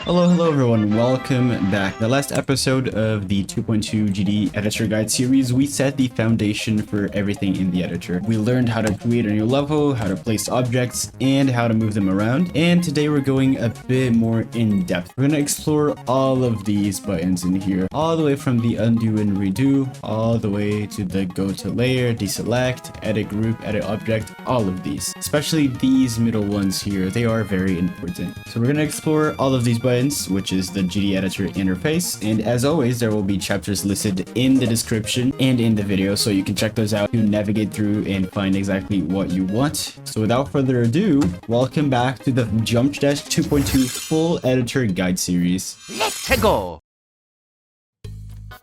Hello everyone, welcome back. The last episode of the 2.2 GD editor guide series, we set the foundation for everything in the editor. We learned how to create a new level, how to place objects, and how to move them around. And today we're going a bit more in depth. We're gonna explore all of these buttons in here, all the way from the undo and redo, all the way to the go to layer, deselect, edit group, edit object, all of these. Especially these middle ones here, they are very important. So we're gonna explore all of these buttons, which is the GD editor interface, and as always there will be chapters listed in the description and in the video, so you can check those out to navigate through and find exactly what you want. So without further ado, welcome back to the Jump Dash 2.2 full editor guide series. Let's go!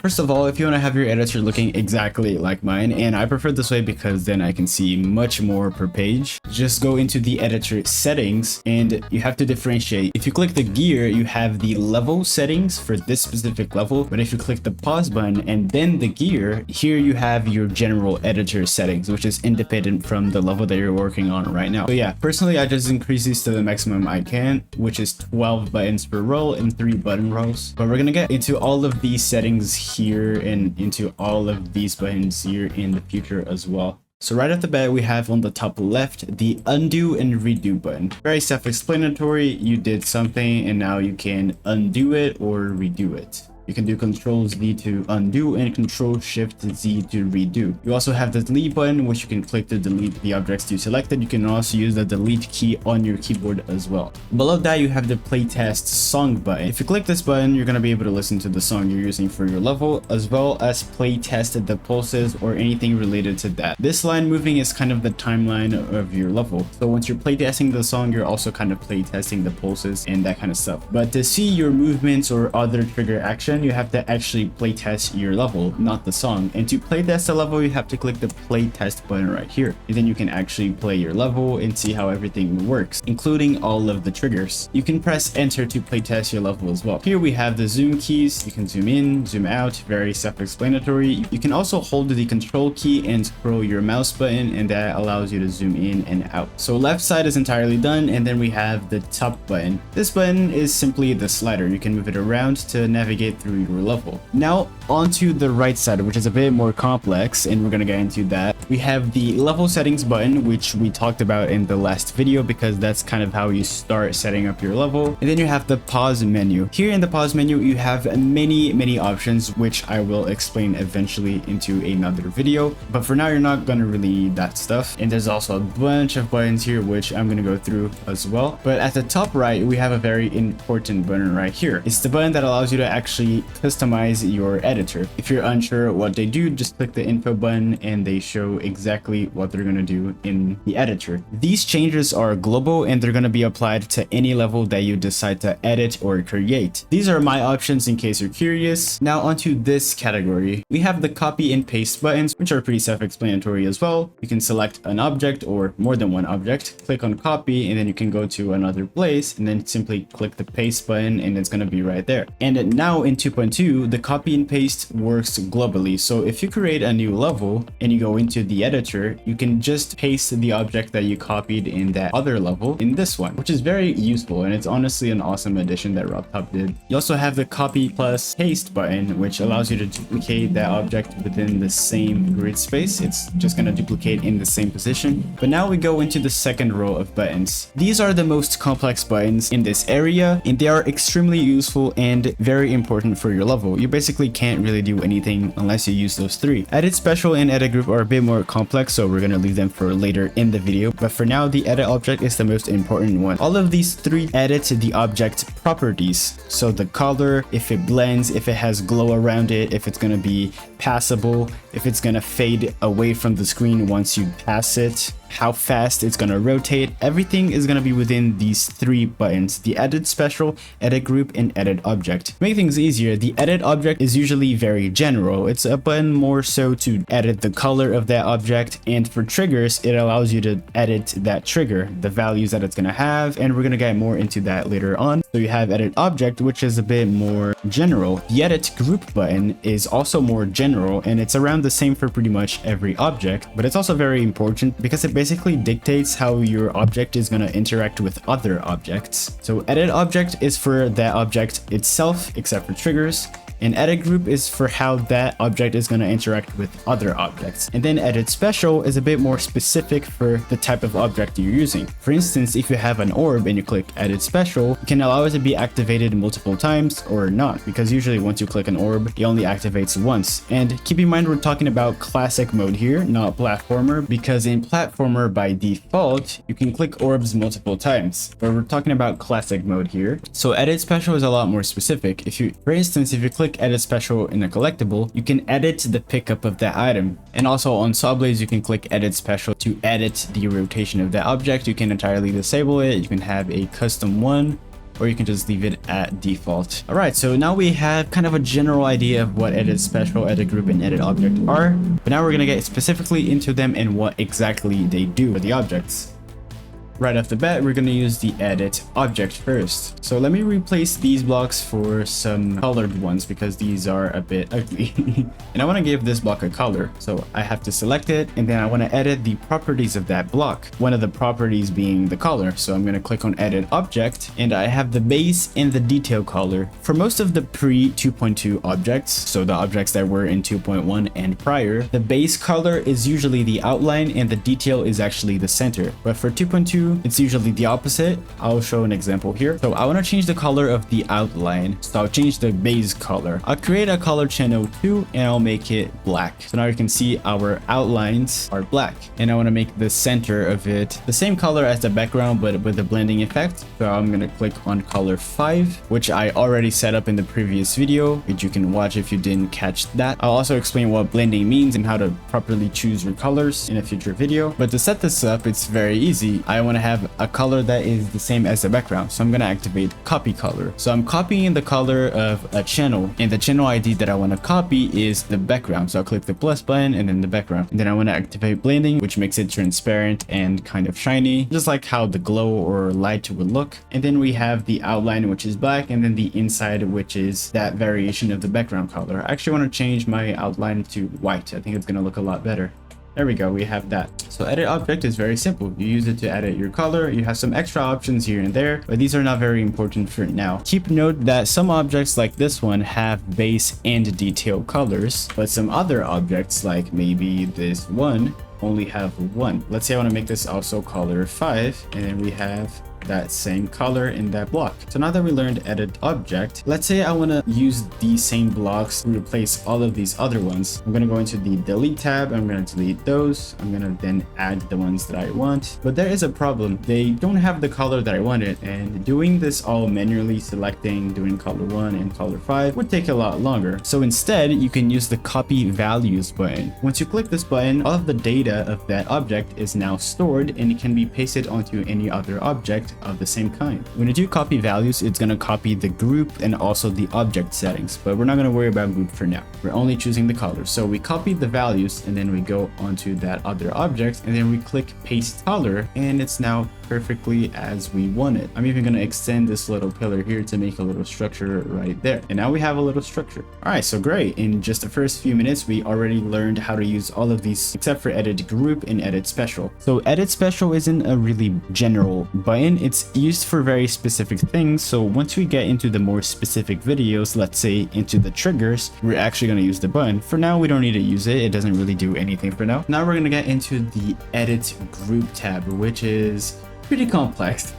First of all, if you want to have your editor looking exactly like mine, and I prefer this way because then I can see much more per page, just go into the editor settings and you have to differentiate. If you click the gear, you have the level settings for this specific level, but if you click the pause button and then the gear, here you have your general editor settings, which is independent from the level that you're working on right now. So yeah, personally I just increase these to the maximum I can, which is 12 buttons per row and 3 button rows. But we're gonna get into all of these settings here and into all of these buttons here in the future as well. So right off the bat, we have on the top left the undo and redo button. Very self-explanatory. You did something and now you can undo it or redo it. You can do Ctrl-Z to undo and Ctrl-Shift-Z to redo. You also have the delete button, which you can click to delete the objects you selected. You can also use the delete key on your keyboard as well. Below that, you have the playtest song button. If you click this button, you're going to be able to listen to the song you're using for your level, as well as playtest the pulses or anything related to that. This line moving is kind of the timeline of your level. So once you're playtesting the song, you're also kind of playtesting the pulses and that kind of stuff. But to see your movements or other trigger action, you have to actually playtest your level, not the song. And to playtest the level, you have to click the playtest button right here. And then you can actually play your level and see how everything works, including all of the triggers. You can press enter to playtest your level as well. Here we have the zoom keys. You can zoom in, zoom out, very self-explanatory. You can also hold the control key and scroll your mouse button, and that allows you to zoom in and out. So left side is entirely done, and then we have the top button. This button is simply the slider. You can move it around to navigate through your level. Now onto the right side, which is a bit more complex, and we're gonna get into that. We have the level settings button, which we talked about in the last video because that's kind of how you start setting up your level. And then you have the pause menu. Here in the pause menu, you have many options, which I will explain eventually into another video. But for now, you're not gonna really need that stuff. And there's also a bunch of buttons here, which I'm gonna go through as well. But at the top right, we have a very important button right here. It's the button that allows you to actually customize your editor. If you're unsure what they do, just click the info button and they show exactly what they're going to do in the editor. These changes are global and they're going to be applied to any level that you decide to edit or create. These are my options in case you're curious. Now onto this category. We have the copy and paste buttons, which are pretty self-explanatory as well. You can select an object or more than one object, click on copy, and then you can go to another place and then simply click the paste button and it's going to be right there. And now in 2.2, the copy and paste works globally. So if you create a new level and you go into the editor, you can just paste the object that you copied in that other level in this one, which is very useful. And it's honestly an awesome addition that RobTop did. You also have the copy plus paste button, which allows you to duplicate that object within the same grid space. It's just going to duplicate in the same position. But now we go into the second row of buttons. These are the most complex buttons in this area, and they are extremely useful and very important for your level. You basically can't really do anything unless you use those three. Edit special and edit group are a bit more complex, so we're gonna leave them for later in the video. But for now, the edit object is the most important one. All of these three edit the object properties. So the color, if it blends, if it has glow around it, if it's gonna be passable, if it's gonna fade away from the screen once you pass it, how fast it's gonna rotate. Everything is gonna be within these three buttons: the edit special, edit group, and edit object. To make things easier, the edit object is usually very general. It's a button more so to edit the color of that object, and for triggers, it allows you to edit that trigger, the values that it's gonna have, and we're gonna get more into that later on. So you have edit object, which is a bit more general. The edit group button is also more general, and it's around the same for pretty much every object, but it's also very important because it basically dictates how your object is going to interact with other objects. So edit object is for that object itself, except for triggers. And edit group is for how that object is going to interact with other objects. And then edit special is a bit more specific for the type of object you're using. For instance, if you have an orb and you click edit special, you can allow it to be activated multiple times or not, because usually once you click an orb, it only activates once. And keep in mind, we're talking about classic mode here, not platformer, because in platformer by default, you can click orbs multiple times, but we're talking about classic mode here. So edit special is a lot more specific. For instance, if you click edit special in a collectible, you can edit the pickup of that item. And also on saw blades, you can click edit special to edit the rotation of that object. You can entirely disable it. You can have a custom one, or you can just leave it at default. All right, so now we have kind of a general idea of what edit special, edit group, and edit object are, but now we're gonna get specifically into them and what exactly they do with the objects. Right off the bat, we're going to use the edit object first. So let me replace these blocks for some colored ones because these are a bit ugly. And I want to give this block a color. So I have to select it, and then I want to edit the properties of that block. One of the properties being the color. So I'm going to click on edit object, and I have the base and the detail color. For most of the pre 2.2 objects, so the objects that were in 2.1 and prior, the base color is usually the outline and the detail is actually the center. But for 2.2, it's usually the opposite. I'll show an example here. So I want to change the color of the outline. So I'll change the base color. I'll create a color channel 2 and I'll make it black. So now you can see our outlines are black. And I want to make the center of it the same color as the background, but with a blending effect. So I'm going to click on color 5, which I already set up in the previous video, which you can watch if you didn't catch that. I'll also explain what blending means and how to properly choose your colors in a future video. But to set this up, it's very easy. I want to have a color that is the same as the background, so I'm going to activate copy color. So I'm copying the color of a channel, and the channel ID that I want to copy is the background. So I'll click the plus button and then the background, and then I want to activate blending, which makes it transparent and kind of shiny, just like how the glow or light would look. And then we have the outline, which is black, and then the inside, which is that variation of the background color. I actually want to change my outline to white. I think it's going to look a lot better. There we go, we have that. So edit object is very simple. You use it to edit your color. You have some extra options here and there, but these are not very important for now. Keep note that some objects like this one have base and detail colors, but some other objects like maybe this one only have one. Let's say I want to make this also color 5, and then we have that same color in that block. So now that we learned edit object, let's say I want to use these same blocks to replace all of these other ones. I'm going to go into the delete tab. I'm going to delete those. I'm going to then add the ones that I want, but there is a problem. They don't have the color that I wanted, and doing this all manually, selecting, doing color 1 and color 5 would take a lot longer. So instead, you can use the copy values button. Once you click this button, all of the data of that object is now stored, and it can be pasted onto any other object of the same kind. When you do copy values, it's going to copy the group and also the object settings, but we're not going to worry about group for now. We're only choosing the color. So we copy the values, and then we go onto that other object, and then we click paste color, and it's now perfectly as we want it. I'm even going to extend this little pillar here to make a little structure right there. And now we have a little structure. All right, so great. In just the first few minutes, we already learned how to use all of these except for edit group and edit special. So edit special isn't a really general button. It's used for very specific things. So once we get into the more specific videos, let's say into the triggers, we're actually going to use the button. For now, we don't need to use it. It doesn't really do anything for now. Now we're going to get into the edit group tab, which is pretty complex.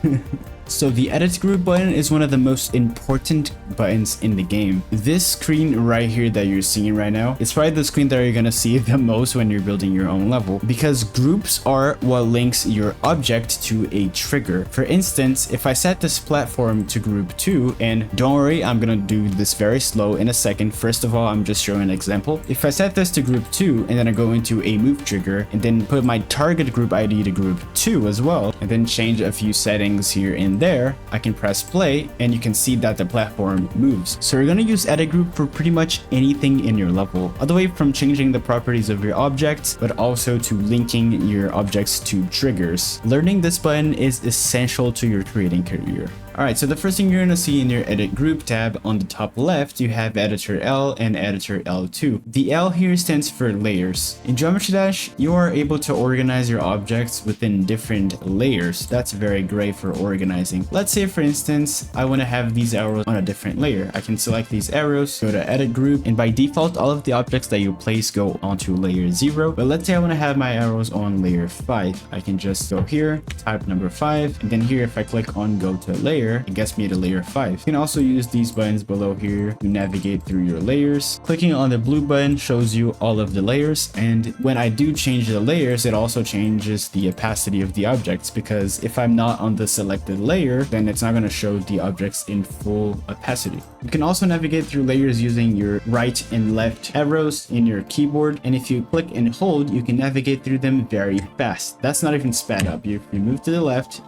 So the edit group button is one of the most important buttons in the game. This screen right here that you're seeing right now, it's probably the screen that you're gonna see the most when you're building your own level, because groups are what links your object to a trigger. For instance, if I set this platform to group 2, and don't worry, I'm gonna do this very slow in a second. First of all, I'm just showing an example. If I set this to group 2 and then I go into a move trigger and then put my target group ID to group 2 as well, and then change a few settings here and there, I can press play and you can see that the platform moves. So you're going to use edit group for pretty much anything in your level, all the way from changing the properties of your objects, but also to linking your objects to triggers. Learning this button is essential to your creating career. Alright, so the first thing you're going to see in your edit group tab on the top left, you have editor L and editor L2. The L here stands for layers. In Geometry Dash, you are able to organize your objects within different layers. That's very great for organizing. Let's say, for instance, I want to have these arrows on a different layer. I can select these arrows, go to edit group, and by default, all of the objects that you place go onto layer 0. But let's say I want to have my arrows on layer 5. I can just go here, type number 5, and then here if I click on go to layer, it gets me to layer 5. You can also use these buttons below here to navigate through your layers. Clicking on the blue button shows you all of the layers, and when I do change the layers, it also changes the opacity of the objects, because if I'm not on the selected layer, then it's not going to show the objects in full opacity. You can also navigate through layers using your right and left arrows in your keyboard, and if you click and hold, you can navigate through them very fast. That's not even sped up. If you move to the left,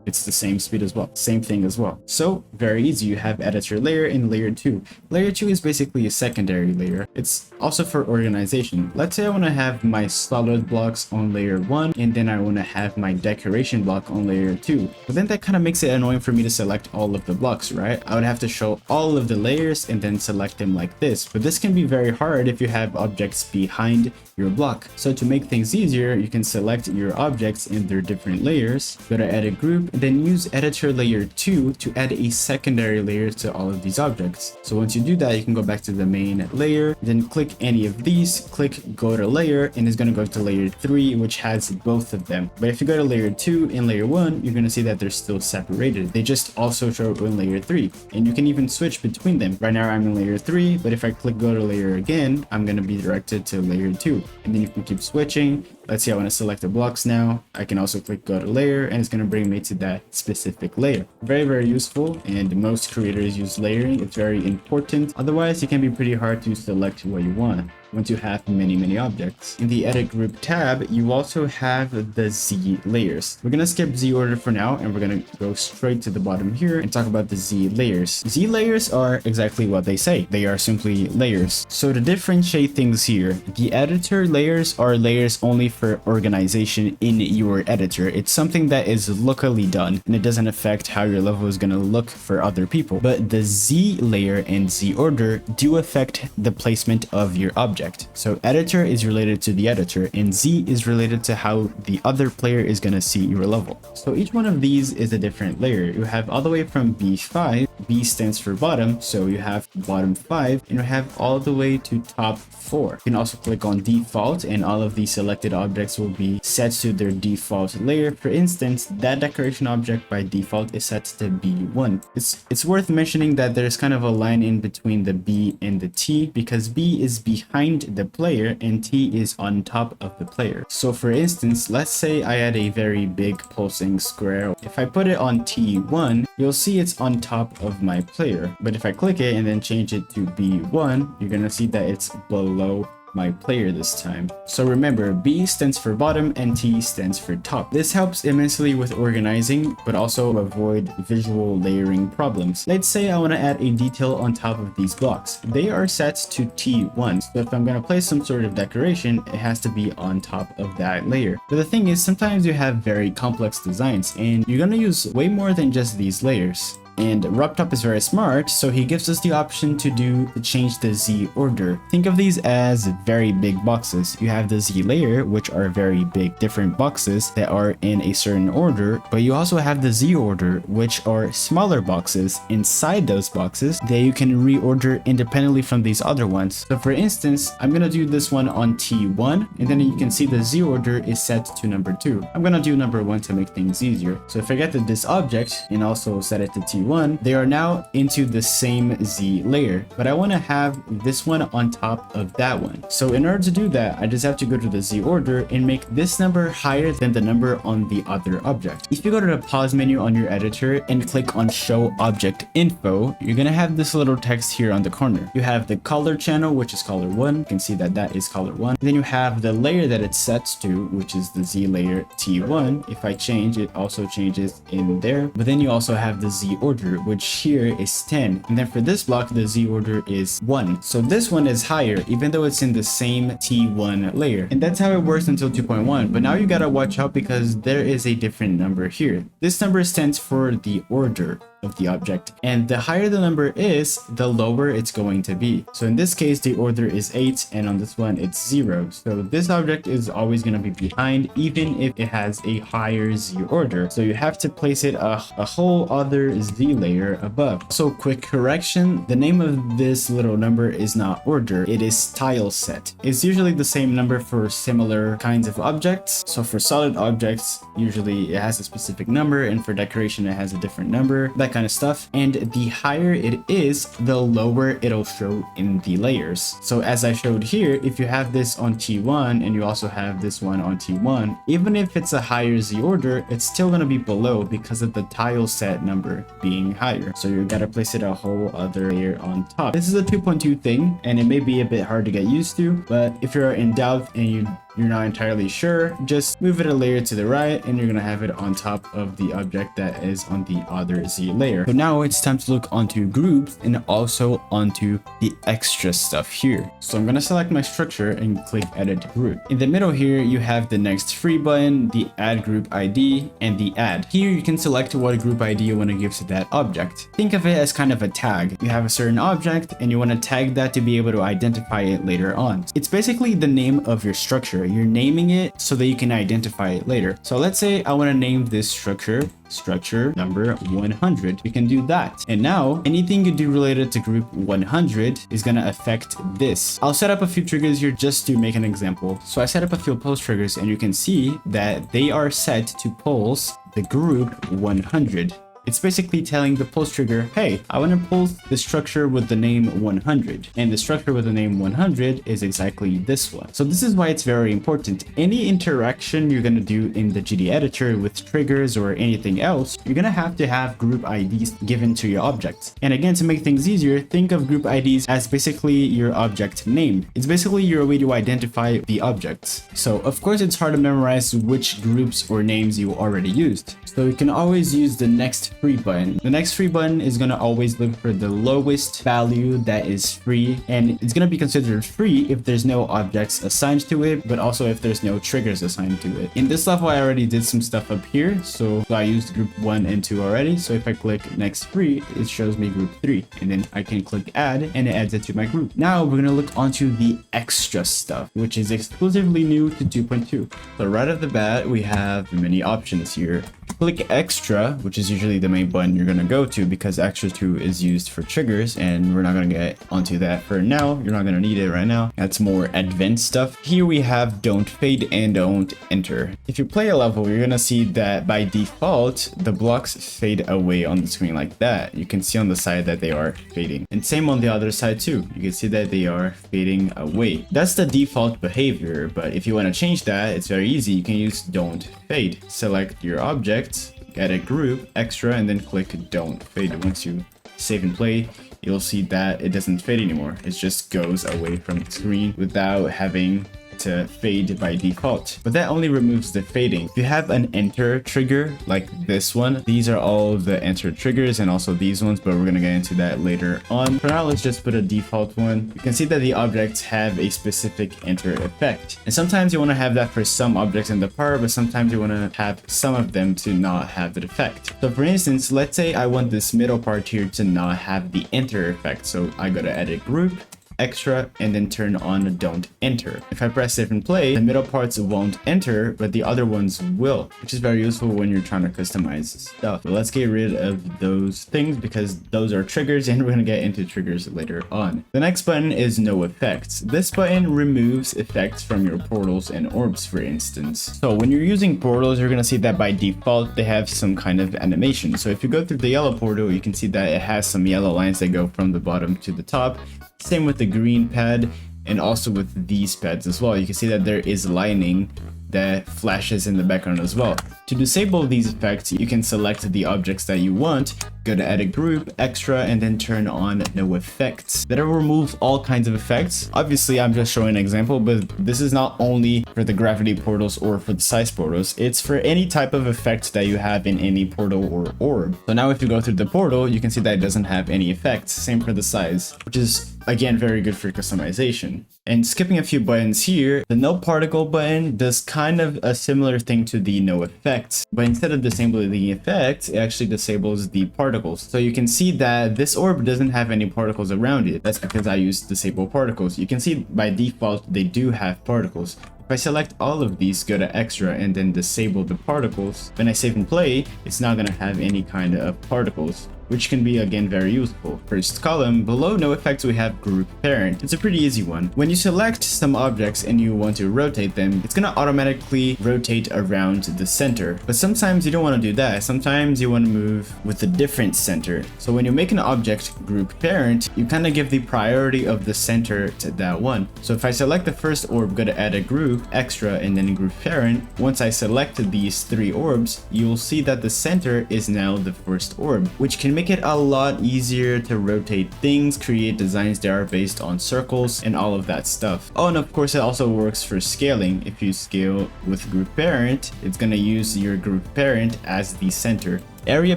it's the same speed as well, same thing as well. So very easy. You have editor layer and layer 2. Layer 2 is basically a secondary layer. It's also for organization. Let's say I want to have my solid blocks on layer 1, and then I want to have my decoration block on layer 2. But then that kind of makes it annoying for me to select all of the blocks, right? I would have to show all of the layers and then select them like this. But this can be very hard if you have objects behind your block. So to make things easier, you can select your objects in their different layers, go to edit group, and then use editor layer 2 to add a secondary layer to all of these objects. So once you do that, you can go back to the main layer, then click any of these, click go to layer, and it's going to go to layer 3, which has both of them. But if you go to layer 2 and layer 1, you're going to see that they're still separated. They just also show in layer 3, and you can even switch between them. Right now I'm in layer 3, but if I click go to layer again, I'm going to be directed to layer 2. And then you can keep switching. Let's say I want to select the blocks now. I can also click go to layer, and it's going to bring me to that specific layer. Very, very useful, and most creators use layering. It's very important. Otherwise, it can be pretty hard to select what you want once you have many objects. In the edit group tab, you also have the Z layers. We're gonna skip Z order for now, and we're gonna go straight to the bottom here and talk about the Z layers. Z layers are exactly what they say. They are simply layers. So to differentiate things here, the editor layers are layers only for organization in your editor. It's something that is locally done, and it doesn't affect how your level is gonna look for other people. But the Z layer and Z order do affect the placement of your object. So editor is related to the editor, and Z is related to how the other player is going to see your level. So each one of these is a different layer. You have all the way from B5, B stands for bottom, so you have bottom 5, and you have all the way to top 4. You can also click on default, and all of these selected objects will be set to their default layer. For instance, that decoration object by default is set to B1. It's worth mentioning that there's kind of a line in between the B and the T, because B is behind the player and T is on top of the player. So for instance, let's say I had a very big pulsing square. If I put it on T1, you'll see it's on top of my player. But if I click it and then change it to B1, you're gonna see that it's below my player this time. So remember, B stands for bottom and T stands for top. This helps immensely with organizing, but also avoid visual layering problems. Let's say I want to add a detail on top of these blocks. They are set to T1, so if I'm going to place some sort of decoration, it has to be on top of that layer. But the thing is, sometimes you have very complex designs, and you're going to use way more than just these layers. And RupTop is very smart, so he gives us the option to change the Z order. Think of these as very big boxes. You have the Z layer, which are very big different boxes that are in a certain order, but you also have the Z order, which are smaller boxes inside those boxes that you can reorder independently from these other ones. So for instance, I'm gonna do this one on T1, and then you can see the Z order is set to number 2. I'm gonna do number 1 to make things easier. So if I get to this object and also set it to T1, they are now into the same Z layer, but I want to have this one on top of that one. So in order to do that, I just have to go to the Z order and make this number higher than the number on the other object. If you go to the pause menu on your editor and click on show object info, you're gonna have this little text here on the corner. You have the color channel, which is color 1. You can see that that is color 1. Then you have the layer that it sets to, which is the Z layer T1. If I change, it also changes in there. But then you also have the Z order, which here is 10, and then for this block the Z order is 1. So this one is higher even though it's in the same T1 layer, and that's how it works until 2.1. But now you gotta watch out because there is a different number here. This number stands for the order. of the object. And the higher the number is, the lower it's going to be. So in this case, the order is 8, and on this one, it's 0. So this object is always going to be behind, even if it has a higher Z order. So you have to place it a whole other Z layer above. So quick correction, the name of this little number is not order, it is Tileset. It's usually the same number for similar kinds of objects. So for solid objects, usually it has a specific number, and for decoration, it has a different number, that kind of stuff. And the higher it is, the lower it'll show in the layers. So as I showed here, if you have this on T1 and you also have this one on T1, even if it's a higher Z order, it's still going to be below because of the Tileset number being higher. So you got to place it a whole other layer on top. This is a 2.2 thing, and it may be a bit hard to get used to, but if you're in doubt and you're not entirely sure, just move it a layer to the right and you're gonna have it on top of the object that is on the other Z layer. So now it's time to look onto groups and also onto the extra stuff here. So I'm gonna select my structure and click edit group. In the middle here, you have the next free button, the add group ID, and the add. Here you can select what group ID you want to give to that object. Think of it as kind of a tag. You have a certain object and you want to tag that to be able to identify it later on. It's basically the name of your structure. You're naming it so that you can identify it later. So let's say I want to name this structure number 100. You can do that. And now anything you do related to group 100 is going to affect this. I'll set up a few triggers here just to make an example. So I set up a few pulse triggers and you can see that they are set to pulse the group 100. It's basically telling the pulse trigger, hey, I want to pulse the structure with the name 100. And the structure with the name 100 is exactly this one. So this is why it's very important. Any interaction you're going to do in the GD editor with triggers or anything else, you're going to have group IDs given to your objects. And again, to make things easier, think of group IDs as basically your object name. It's basically your way to identify the objects. So of course, it's hard to memorize which groups or names you already used. So you can always use the next free button. The next free button is going to always look for the lowest value that is free, and it's going to be considered free if there's no objects assigned to it, but also if there's no triggers assigned to it. In this level, I already did some stuff up here, so I used group 1 and 2 already. So if I click next free, it shows me group 3, and then I can click add and it adds it to my group. Now we're going to look onto the extra stuff, which is exclusively new to 2.2. So right off the bat, we have many options here. Click extra, which is usually the main button you're going to go to because extra 2 is used for triggers, and we're not going to get onto that for now. You're not going to need it right now. That's more advanced stuff. Here we have don't fade and don't enter. If you play a level, you're going to see that by default, the blocks fade away on the screen like that. You can see on the side that they are fading. And same on the other side too. You can see that they are fading away. That's the default behavior, but if you want to change that, it's very easy. You can use don't fade. Select your object, edit group, extra, and then click don't fade. Once you save and play, you'll see that it doesn't fade anymore. It just goes away from the screen without having to fade by default. But that only removes the fading. If you have an enter trigger like this one, these are all the enter triggers and also these ones, but we're gonna get into that later on. For now, let's just put a default one. You can see that the objects have a specific enter effect. And sometimes you wanna have that for some objects in the part, but sometimes you wanna have some of them to not have that effect. So for instance, let's say I want this middle part here to not have the enter effect. So I go to edit group, extra, and then turn on don't enter. If I press save and play, the middle parts won't enter, but the other ones will, which is very useful when you're trying to customize stuff. But let's get rid of those things because those are triggers, and we're going to get into triggers later on. The next button is no effects. This button removes effects from your portals and orbs, for instance. So when you're using portals, you're going to see that by default, they have some kind of animation. So if you go through the yellow portal, you can see that it has some yellow lines that go from the bottom to the top. Same with the green pad and also with these pads as well. You can see that there is lining that flashes in the background as well. To disable these effects, you can select the objects that you want, go to edit group, extra, and then turn on no effects. That'll remove all kinds of effects. Obviously, I'm just showing an example, but this is not only for the gravity portals or for the size portals, it's for any type of effect that you have in any portal or orb. So now if you go through the portal, you can see that it doesn't have any effects. Same for the size, which is again, very good for customization. And skipping a few buttons here, the no particle button does kind of a similar thing to the no effects, but instead of disabling the effects, it actually disables the particles. So you can see that this orb doesn't have any particles around it. That's because I used disable particles. You can see by default, they do have particles. If I select all of these, go to extra and then disable the particles, when I save and play, it's not gonna have any kind of particles, which can be again very useful. First column, below no effects we have group parent. It's a pretty easy one. When you select some objects and you want to rotate them, it's gonna automatically rotate around the center. But sometimes you don't want to do that. Sometimes you want to move with a different center. So when you make an object group parent, you kind of give the priority of the center to that one. So if I select the first orb, go to add a group, extra, and then group parent, once I select these 3 orbs, you'll see that the center is now the first orb, which can make it a lot easier to rotate things, create designs that are based on circles, and all of that stuff. Oh, and of course it also works for scaling. If you scale with group parent, it's gonna use your group parent as the center. Area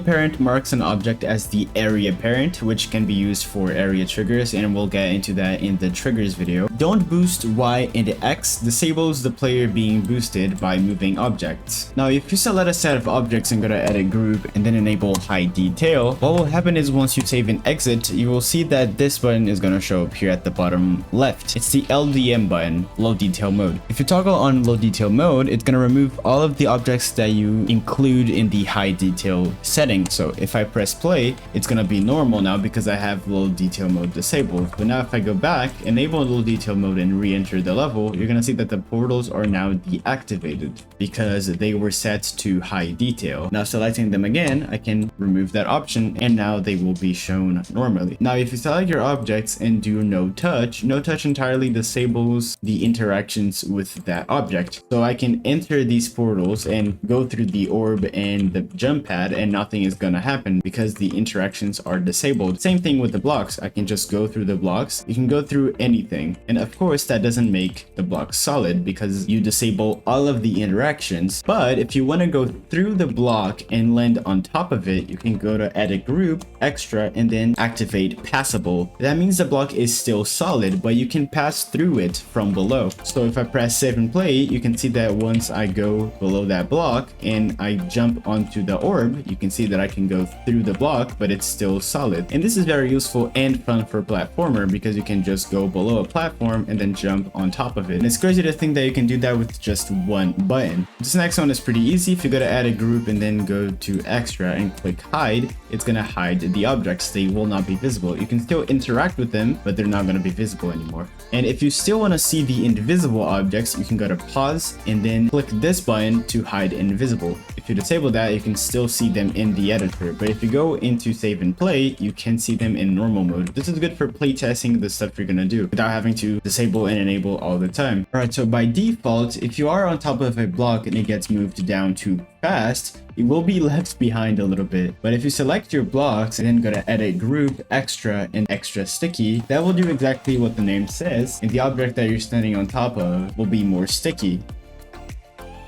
parent marks an object as the area parent, which can be used for area triggers, and we'll get into that in the triggers video. Don't boost Y and X disables the player being boosted by moving objects. Now, if you select a set of objects and go to edit group and then enable hide detail, what will happen is once you save and exit, you will see that this button is going to show up here at the bottom left. It's the LDM button, low detail mode. If you toggle on low detail mode, it's going to remove all of the objects that you include in the high detail setting. So if I press play, it's gonna be normal now because I have low detail mode disabled. But now if I go back, enable low detail mode and re-enter the level, you're gonna see that the portals are now deactivated because they were set to high detail. Now selecting them again, I can remove that option and now they will be shown normally. Now if you select your objects and do no touch entirely disables the interactions with that object. So I can enter these portals and go through the orb and the jump pad and nothing is gonna happen because the interactions are disabled. Same thing with the blocks. I can just go through the blocks. You can go through anything. And of course, that doesn't make the block solid because you disable all of the interactions. But if you want to go through the block and land on top of it, you can go to edit group, extra, and then activate passable. That means the block is still solid, but you can pass through it from below. So if I press save and play, you can see that once I go below that block and I jump onto the orb, you can see that I can go through the block, but it's still solid. And this is very useful and fun for a platformer because you can just go below a platform and then jump on top of it. And it's crazy to think that you can do that with just one button. This next one is pretty easy. If you go to add a group and then go to extra and click hide, it's gonna hide the objects. They will not be visible. You can still interact with them, but they're not gonna be visible anymore. And if you still wanna see the invisible objects, you can go to pause and then click this button to hide invisible. If you disable that, you can still see them in the editor, but if you go into save and play, you can see them in normal mode. This is good for playtesting the stuff you're gonna do without having to disable and enable all the time. Alright, so by default, if you are on top of a block and it gets moved down too fast, you will be left behind a little bit. But if you select your blocks and then go to edit group, extra, and ExtraSticky, that will do exactly what the name says, and the object that you're standing on top of will be more sticky.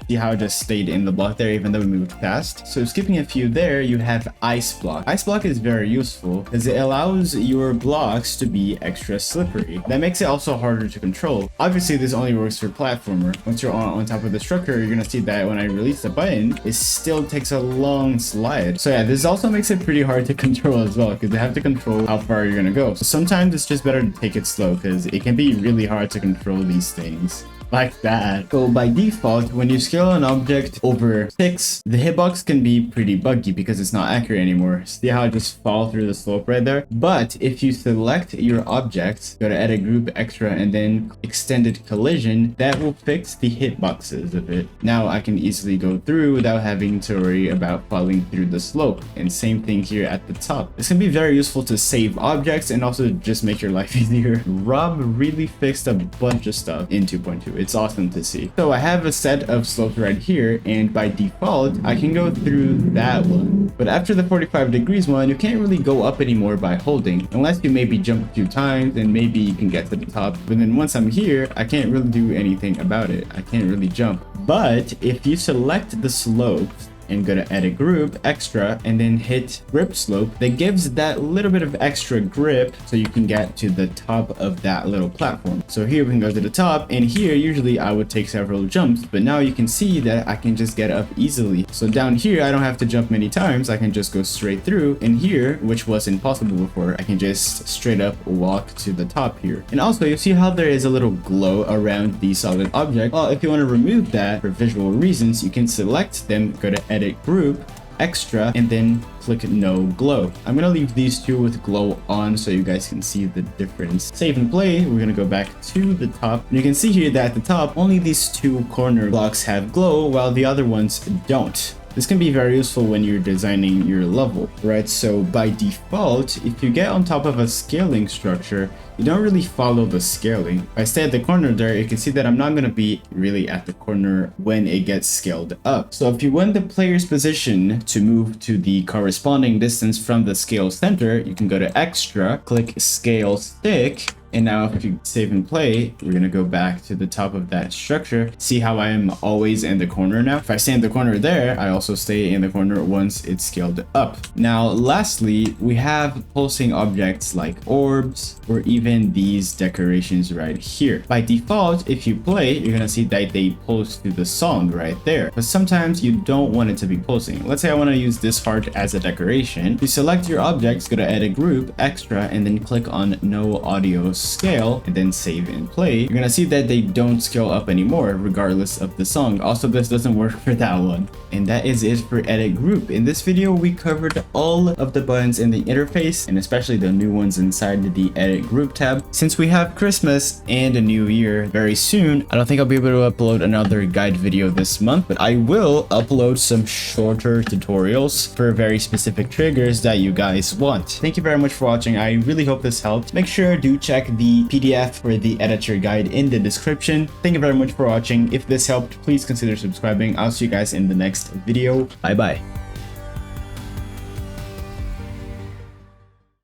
See how it just stayed in the block there even though we moved past? So skipping a few there, you have IceBlock. IceBlock is very useful because it allows your blocks to be extra slippery. That makes it also harder to control. Obviously, this only works for platformer. Once you're on top of the structure, you're gonna see that when I release the button, it still takes a long slide. So yeah, this also makes it pretty hard to control as well because they have to control how far you're gonna go. So sometimes it's just better to take it slow because it can be really hard to control these things like that. So by default, when you scale an object over 6, the hitbox can be pretty buggy because it's not accurate anymore. See how it just fall through the slope right there? But if you select your objects, go to edit group, extra, and then extended collision, that will fix the hitboxes of it. Now I can easily go through without having to worry about falling through the slope. And same thing here at the top. This can be very useful to save objects and also just make your life easier. Rob really fixed a bunch of stuff in 2.2. It's awesome to see. So I have a set of slopes right here, and by default, I can go through that one. But after the 45 degrees one, you can't really go up anymore by holding, unless you maybe jump a few times and maybe you can get to the top. But then once I'm here, I can't really do anything about it. I can't really jump. But if you select the slopes and go to edit group, extra, and then hit GripSlope. That gives that little bit of extra grip so you can get to the top of that little platform. So here we can go to the top, and here usually I would take several jumps, but now you can see that I can just get up easily. So down here I don't have to jump many times, I can just go straight through, and here, which wasn't possible before, I can just straight up walk to the top here. And also you see how there is a little glow around the solid object. Well, if you want to remove that for visual reasons, you can select them, go to edit group, extra, and then click no glow. I'm gonna leave these two with glow on so you guys can see the difference. Save and play. We're gonna go back to the top, and you can see here that at the top only these two corner blocks have glow while the other ones don't. This can be very useful when you're designing your level, right? So by default, if you get on top of a scaling structure, you don't really follow the scaling. If I stay at the corner there, you can see that I'm not going to be really at the corner when it gets scaled up. So if you want the player's position to move to the corresponding distance from the scale center, you can go to extra, click ScaleStick. And now if you save and play, we're gonna go back to the top of that structure. See how I am always in the corner now? If I stay in the corner there, I also stay in the corner once it's scaled up. Now, lastly, we have pulsing objects like orbs or even these decorations right here. By default, if you play, you're gonna see that they pulse to the song right there. But sometimes you don't want it to be pulsing. Let's say I wanna use this heart as a decoration. You select your objects, go to edit group, extra, and then click on no audio scale, and then save and play. You're gonna see that they don't scale up anymore regardless of the song. Also, this doesn't work for that one. And that is it for edit group. In this video, we covered all of the buttons in the interface, and especially the new ones inside the edit group tab. Since we have Christmas and a new year very soon, I don't think I'll be able to upload another guide video this month, but I will upload some shorter tutorials for very specific triggers that you guys want. Thank you very much for watching. I really hope this helped. Make sure to check the PDF for the editor guide in the description. Thank you very much for watching. If this helped, please consider subscribing. I'll see you guys in the next video. Bye bye.